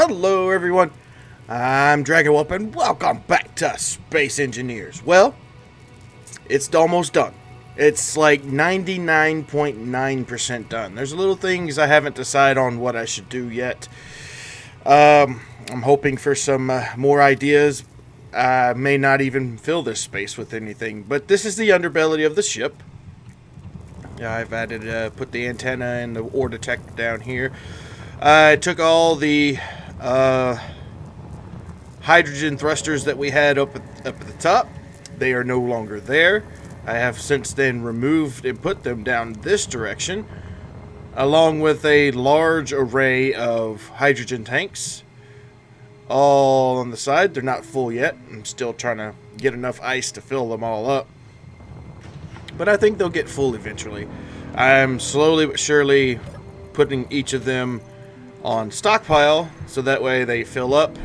Hello everyone, I'm Dragonwhelp and welcome back to Space Engineers. Well, it's almost done. It's like 99.9% done. There's little things I haven't decided on what I should do yet. I'm hoping for some more ideas. I may not even fill this space with anything, but this is the underbelly of the ship. I've added, put the antenna and the ore detector down here. I took all the hydrogen thrusters that we had up at the top. They are no longer there. I have since then removed and put them down this direction, along with a large array of hydrogen tanks, all on the side. They're not full yet. I'm still trying to get enough ice to fill them all up, but I think they'll get full eventually. I'm slowly but surely putting each of them on stockpile, so that way they fill up.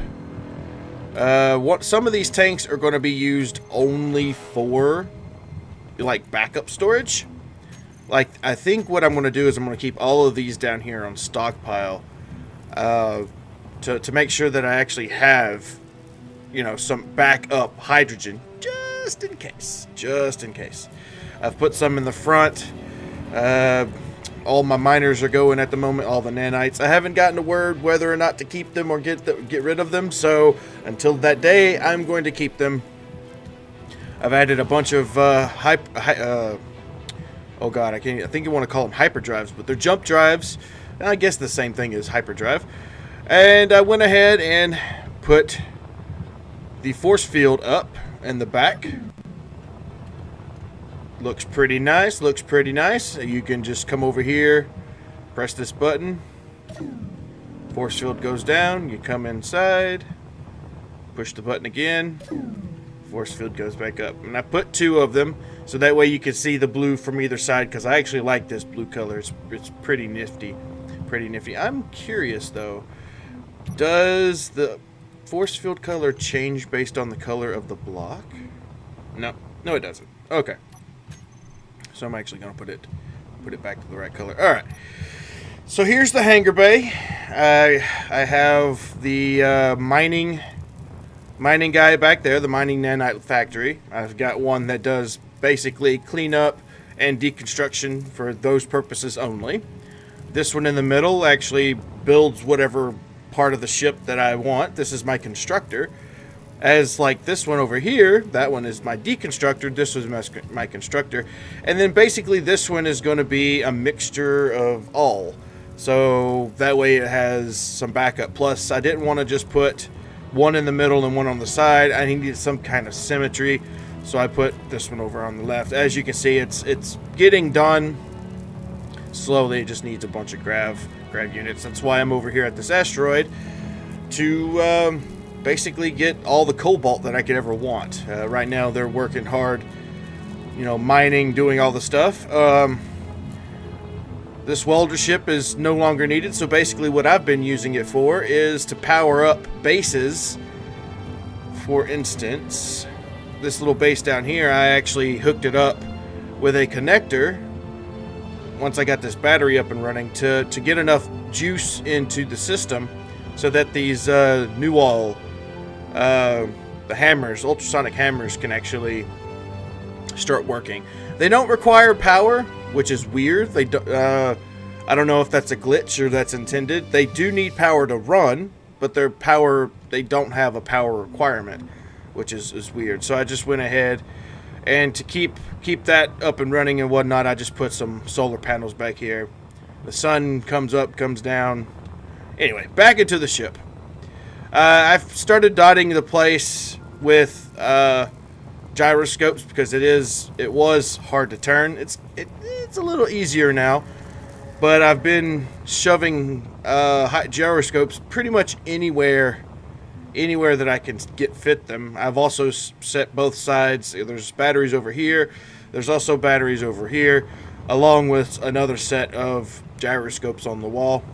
Some of these tanks are going to be used only for like backup storage. Like, I think what I'm going to do is I'm going to keep all of these down here on stockpile to make sure that I actually have, you know, some backup hydrogen just in case. Just in case. I've put some in the front. All my miners are going at the moment, all the nanites. I haven't gotten a word whether or not to keep them or get rid of them, so until that day, I'm going to keep them. I've added a bunch of oh god, I think you want to call them hyperdrives, but they're jump drives. I guess the same thing as hyperdrive. And I went ahead and put the force field up in the back. Looks pretty nice, looks pretty nice. You can just come over here, press this button, force field goes down, you come inside, push the button again, force field goes back up. And I put two of them, so that way you can see the blue from either side, because I actually like this blue color. It's pretty nifty, pretty nifty. I'm curious though, does the force field color change based on the color of the block? No, it doesn't. Okay. So I'm actually going to put it back to the right color. All right. So here's the hangar bay. I have the mining guy back there, the mining nanite factory. I've got one that does basically cleanup and deconstruction for those purposes only. This one in the middle actually builds whatever part of the ship that I want. This is my constructor. As like this one over here, that one is my deconstructor, this was my constructor, and then basically this one is going to be a mixture of all, so that way it has some backup. Plus I didn't want to just put one in the middle and one on the side. I needed some kind of symmetry, so I put this one over on the left. As you can see, it's getting done slowly. It just needs a bunch of grav units. That's why I'm over here at this asteroid to basically get all the cobalt that I could ever want. Right now they're working hard, you know, mining, doing all the stuff. This welder ship is no longer needed, so basically what I've been using it for is to power up bases. For instance, this little base down here, I actually hooked it up with a connector once I got this battery up and running to get enough juice into the system so that these new wall the hammers, ultrasonic hammers, can actually start working. They don't require power, which is weird. They I don't know if that's a glitch or that's intended. They do need power to run, but they don't have a power requirement, which is weird. So I just went ahead and to keep that up and running and whatnot, I just put some solar panels back here. The sun comes up, comes down. Anyway, back into the ship. I've started dotting the place with gyroscopes because it was hard to turn. It's a little easier now, but I've been shoving gyroscopes pretty much anywhere that I can fit them. I've also set both sides. There's batteries over here. There's also batteries over here, along with another set of gyroscopes on the wall.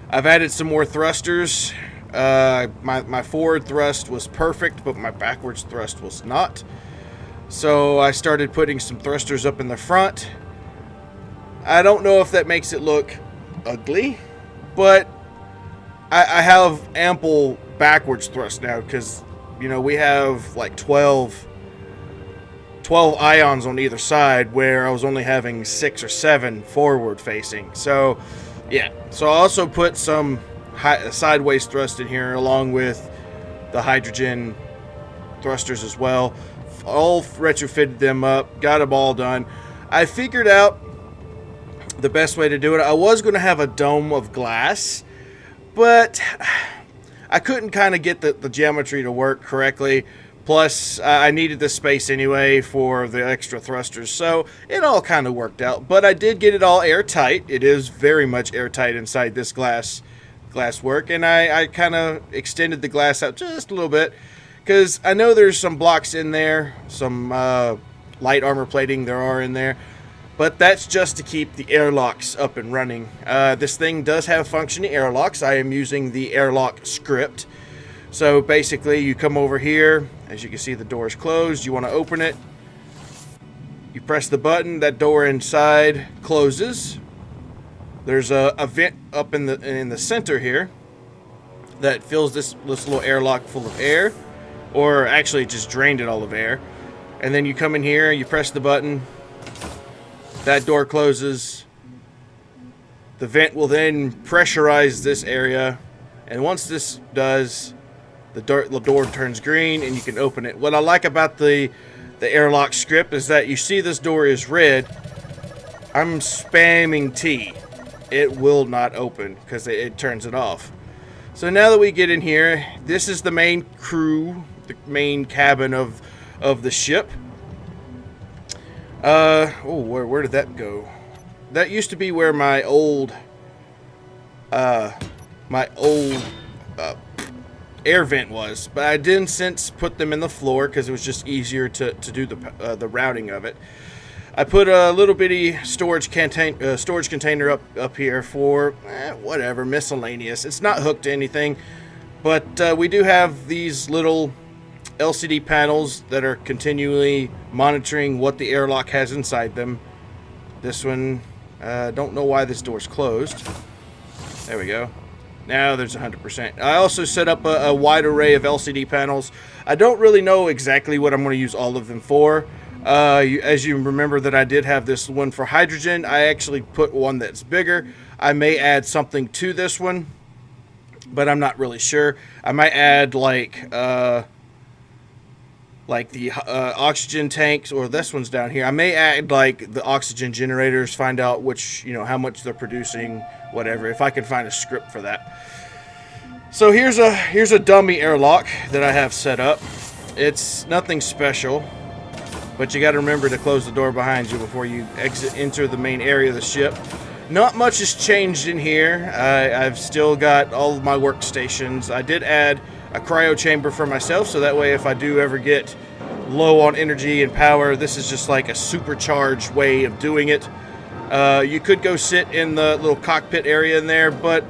I've added some more thrusters. My forward thrust was perfect, but my backwards thrust was not. So I started putting some thrusters up in the front. I don't know if that makes it look ugly, but I have ample backwards thrust now because, you know, we have like 12 ions on either side, where I was only having 6 or 7 forward facing. So, yeah. So I also put some sideways thrust in here along with the hydrogen thrusters as well. All retrofitted them up, got them all done. I figured out the best way to do it. I was going to have a dome of glass, but I couldn't kind of get the geometry to work correctly. Plus, I needed the space anyway for the extra thrusters, so it all kind of worked out. But I did get it all airtight. It is very much airtight inside this glass work, and I kind of extended the glass out just a little bit because I know there's some blocks in there, some light armor plating there are in there, but that's just to keep the airlocks up and running. This thing does have functioning airlocks. I am using the airlock script. So basically, you come over here. As you can see, the door is closed. You want to open it. You press the button. That door inside closes. There's a vent up in the center here that fills this little airlock full of air, or actually it just drained it all of air. And then you come in here. You press the button. That door closes. The vent will then pressurize this area, and once this does, the door turns green and you can open it. What I like about the airlock script is that you see this door is red. I'm spamming T. It will not open because it turns it off. So now that we get in here, this is the main crew, the main cabin of the ship. Where did that go? That used to be where my old air vent was, but I didn't since put them in the floor because it was just easier to do the routing of it. I put a little bitty storage container up here for whatever, miscellaneous. It's not hooked to anything, but we do have these little LCD panels that are continually monitoring what the airlock has inside them. This one, don't know why this door's closed. There we go. Now there's 100%. I also set up a wide array of LCD panels. I don't really know exactly what I'm going to use all of them for. As you remember that I did have this one for hydrogen. I actually put one that's bigger. I may add something to this one, but I'm not really sure. I might add like the oxygen tanks, or this one's down here. I may add like the oxygen generators, find out which, you know, how much they're producing, whatever, if I can find a script for that. So here's a dummy airlock that I have set up. It's nothing special, but you got to remember to close the door behind you before you enter the main area of the ship. Not much has changed in here. I've still got all of my workstations. I did add a cryo chamber for myself, so that way if I do ever get low on energy and power, this is just like a supercharged way of doing it. You could go sit in the little cockpit area in there, but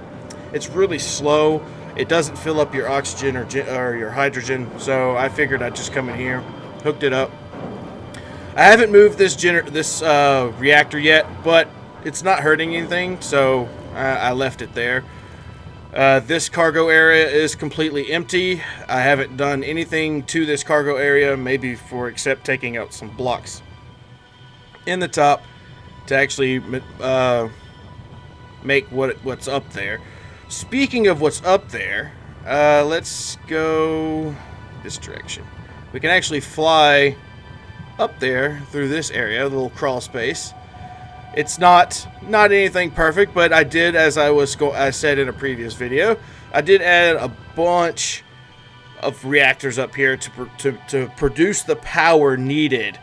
it's really slow. It doesn't fill up your oxygen or your hydrogen, so I figured I'd just come in here, hooked it up. I haven't moved this reactor yet, but it's not hurting anything, so I left it there. This cargo area is completely empty. I haven't done anything to this cargo area, maybe except taking out some blocks in the top to actually make what's up there. Speaking of what's up there, let's go this direction. We can actually fly up there through this area, a little crawl space. It's not anything perfect, but I did, as I said in a previous video, I did add a bunch of reactors up here to produce the power needed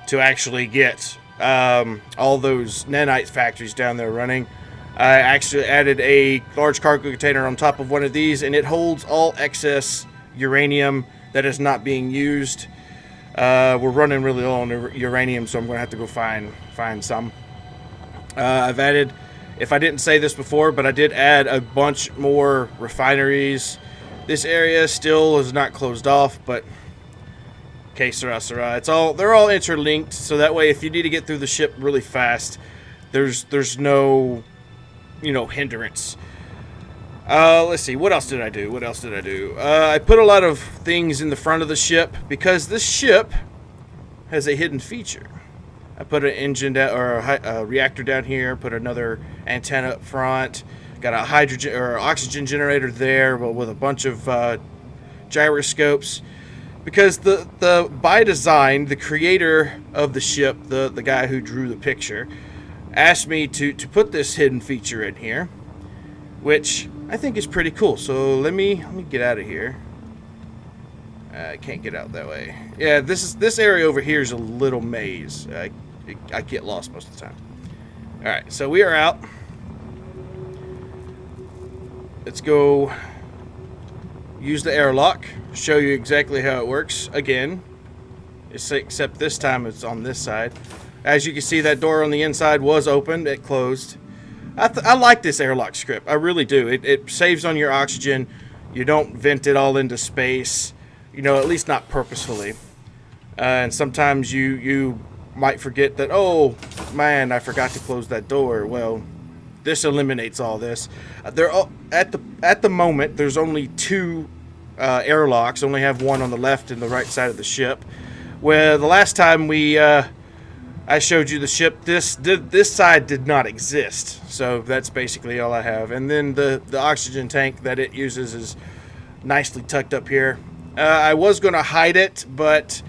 to actually get all those nanite factories down there running. I actually added a large cargo container on top of one of these, and it holds all excess uranium that is not being used. We're running really low on uranium, so I'm going to have to go find some. I've added, if I didn't say this before, but I did add a bunch more refineries. This area still is not closed off, but que sera, sera. They're all interlinked, so that way if you need to get through the ship really fast, there's no, hindrance. Let's see. What else did I do? I put a lot of things in the front of the ship because this ship has a hidden feature. I put an engine down, or a reactor down here. Put another antenna up front. Got a hydrogen or oxygen generator there, but with a bunch of gyroscopes. Because the by design, the creator of the ship, the guy who drew the picture, asked me to put this hidden feature in here, which I think is pretty cool. So let me get out of here. I can't get out that way. Yeah, this area over here is a little maze. I get lost most of the time. All right, so we are out. Let's go use the airlock. Show you exactly how it works again. Except this time it's on this side. As you can see, that door on the inside was open. It closed. I like this airlock script. I really do. It saves on your oxygen. You don't vent it all into space. You know, at least not purposefully. And sometimes you might forget that, oh, man, I forgot to close that door. Well, this eliminates all this. At the moment, there's only two airlocks. Only have one on the left and the right side of the ship. Where the last time I showed you the ship, this side did not exist. So that's basically all I have. And then the oxygen tank that it uses is nicely tucked up here. I was going to hide it, but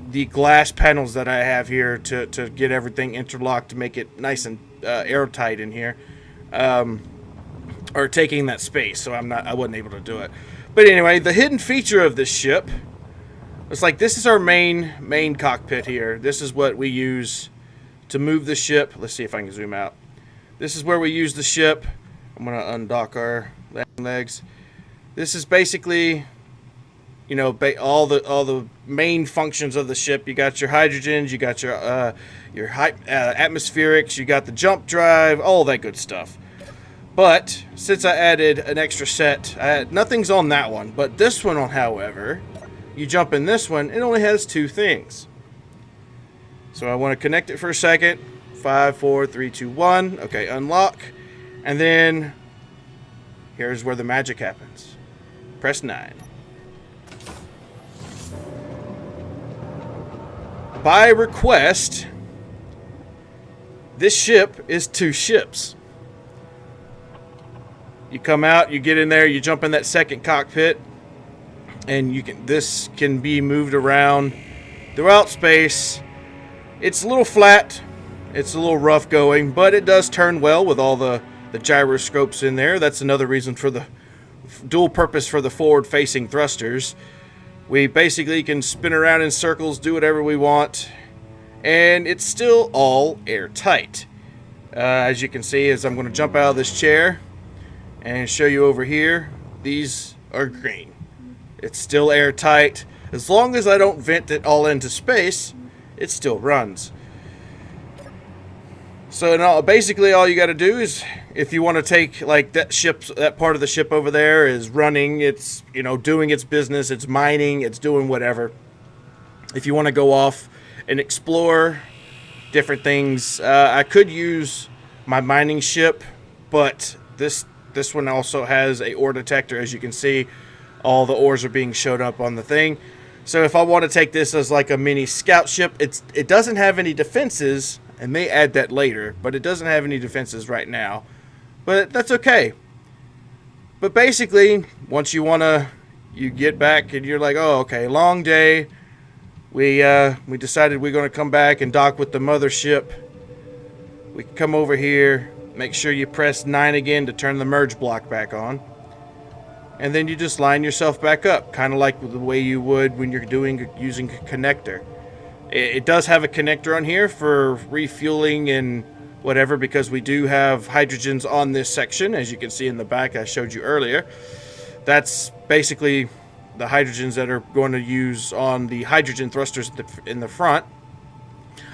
the glass panels that I have here to get everything interlocked to make it nice and airtight in here are taking that space, so I wasn't able to do it. But anyway, the hidden feature of this ship, it's like this is our main cockpit here. This is what we use to move the ship. Let's see if I can zoom out. This is where we use the ship. I'm gonna undock our legs. This is basically, you know, all the main functions of the ship. You got your hydrogens, you got your atmospherics, you got the jump drive, all that good stuff. But since I added an extra set, nothing's on that one. But this one, however, you jump in this one, it only has two things. So I want to connect it for a second. 5, 4, 3, 2, 1. Okay, unlock. And then here's where the magic happens. Press 9. By request, this ship is 2 ships. You come out, you get in there, you jump in that second cockpit, and this can be moved around throughout space. It's a little flat, it's a little rough going, but it does turn well with all the gyroscopes in there. That's another reason for the dual purpose for the forward-facing thrusters. We basically can spin around in circles, do whatever we want, and it's still all airtight. As you can see, as I'm going to jump out of this chair and show you over here, these are green. It's still airtight. As long as I don't vent it all into space, it still runs. So now, basically all you got to do is, if you want to take like that part of the ship over there is running, it's, you know, doing its business, it's mining, it's doing whatever. If you want to go off and explore different things, I could use my mining ship, but this one also has a ore detector. As you can see, all the ores are being showed up on the thing. So if I want to take this as like a mini scout ship, it doesn't have any defenses, and may add that later, but it doesn't have any defenses right now. But that's okay. But basically, once you get back and you're like, oh, okay, long day. We decided we're going to come back and dock with the mothership. We can come over here, make sure you press 9 again to turn the merge block back on. And then you just line yourself back up, kind of like the way you would when you're using a connector. It does have a connector on here for refueling and whatever, because we do have hydrogens on this section, as you can see in the back I showed you earlier. That's basically the hydrogens that are going to use on the hydrogen thrusters in the front.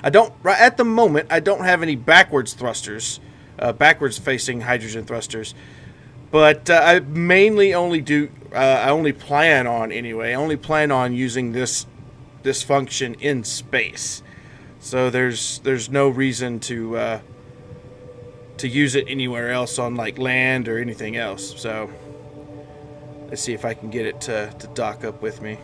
Right at the moment, I don't have any backwards thrusters, backwards facing hydrogen thrusters. But I mainly only plan on using this function in space. So there's no reason to use it anywhere else on like land or anything else. So Let's see if I can get it to dock up with me.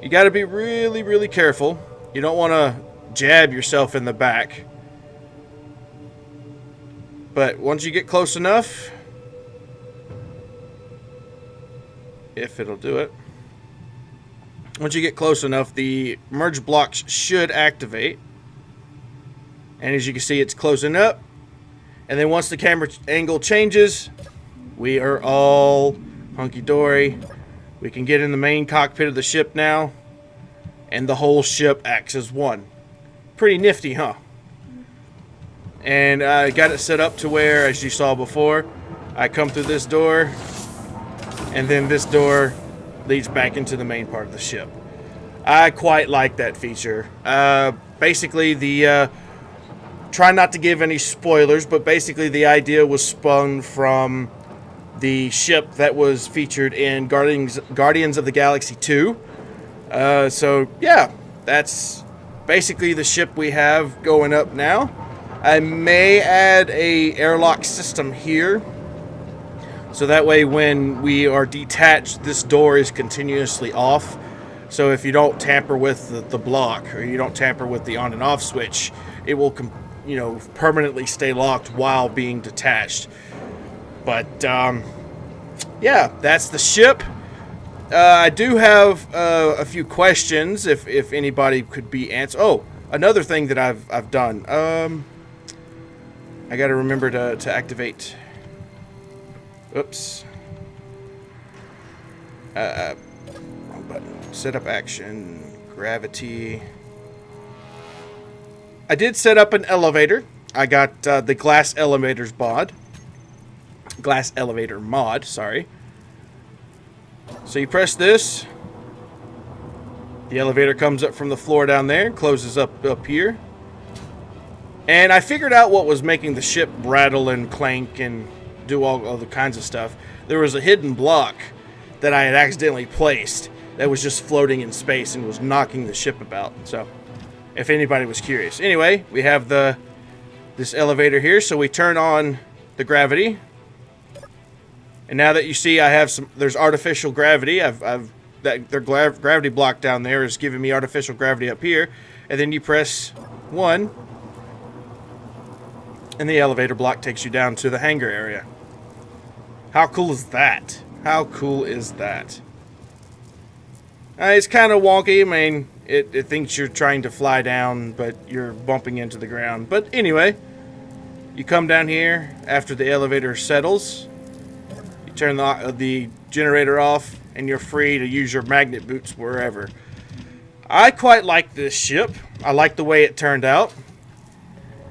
You got to be really, really careful. You don't want to jab yourself in the back. But once you get close enough, if it'll do it, once you get close enough, the merge blocks should activate. And as you can see, it's closing up. And then once the camera angle changes, we are all hunky-dory. We can get in the main cockpit of the ship now. And the whole ship acts as one. Pretty nifty, huh? And I got it set up to where, as you saw before, I come through this door. And then this door leads back into the main part of the ship. I quite like that feature. Basically, try not to give any spoilers, but basically the idea was spun from the ship that was featured in Guardians of the Galaxy 2. So, yeah, that's basically the ship we have going up now. I may add a airlock system here. So that way when we are detached, this door is continuously off. So if you don't tamper with the block, or you don't tamper with the on and off switch, it will permanently stay locked while being detached. But yeah, that's the ship. I do have a few questions if anybody could be answered. Oh, another thing that I've done. I got to remember to activate. Oops. Wrong button. Set up action. Gravity. I did set up an elevator. I got the glass elevators mod. Glass elevator mod, sorry. So you press this. The elevator comes up from the floor down there, closes up here. And I figured out what was making the ship rattle and clank and do all the kinds of stuff. There was a hidden block that I had accidentally placed that was just floating in space and was knocking the ship about. So, if anybody was curious. Anyway, we have this elevator here, so we turn on the gravity. And now that you see I have there's artificial gravity. Their gravity block down there is giving me artificial gravity up here. And then you press 1. And the elevator block takes you down to the hangar area. How cool is that? How cool is that? It's kind of wonky. I mean, it thinks you're trying to fly down, but you're bumping into the ground. But anyway, you come down here after the elevator settles. You turn the generator off, and you're free to use your magnet boots wherever. I quite like this ship. I like the way it turned out.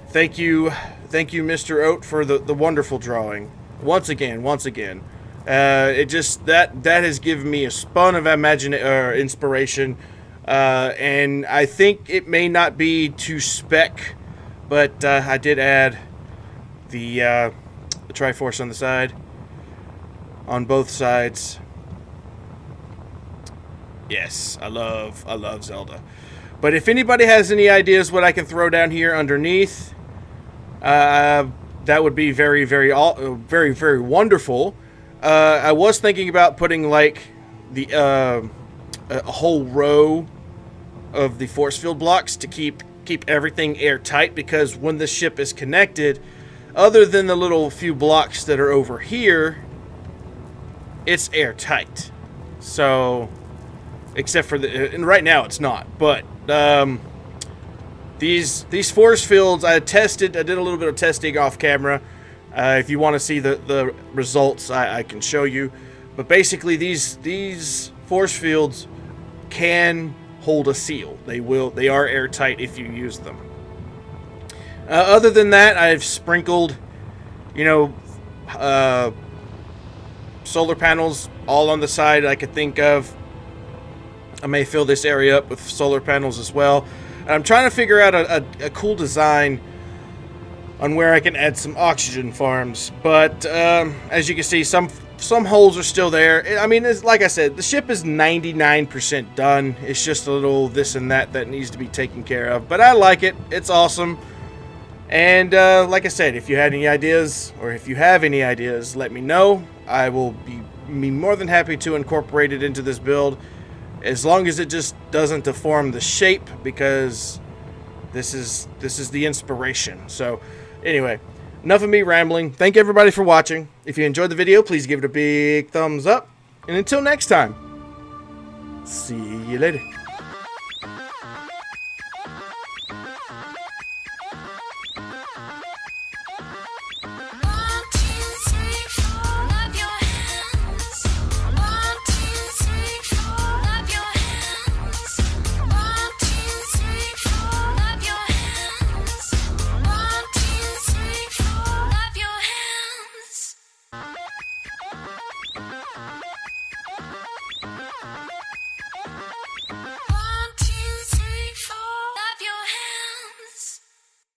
Thank you, Mr. Oat, for the wonderful drawing. Once again. It just that has given me a spun of inspiration, and I think it may not be to spec, but I did add the Triforce on the side, on both sides. Yes, I love Zelda. But if anybody has any ideas what I can throw down here underneath, that would be very, very, very, very wonderful. I was thinking about putting like a whole row of the force field blocks to keep everything airtight, because when the ship is connected, other than the little few blocks that are over here, it's airtight. So, except for and right now it's not, but these force fields I did a little bit of testing off camera. If you want to see the results, I can show you. But basically, these force fields can hold a seal. They are airtight if you use them. Other than that, I've sprinkled, solar panels all on the side I could think of. I may fill this area up with solar panels as well. And I'm trying to figure out a cool design on where I can add some oxygen farms. But as you can see, some holes are still there. I mean, like I said, the ship is 99% done. It's just a little this and that needs to be taken care of. But I like it. It's awesome. And like I said, if you had any ideas, or if you have any ideas, let me know. I will be more than happy to incorporate it into this build, as long as it just doesn't deform the shape, because this is the inspiration. So anyway, enough of me rambling. Thank everybody for watching. If you enjoyed the video, please give it a big thumbs up. And until next time, see you later.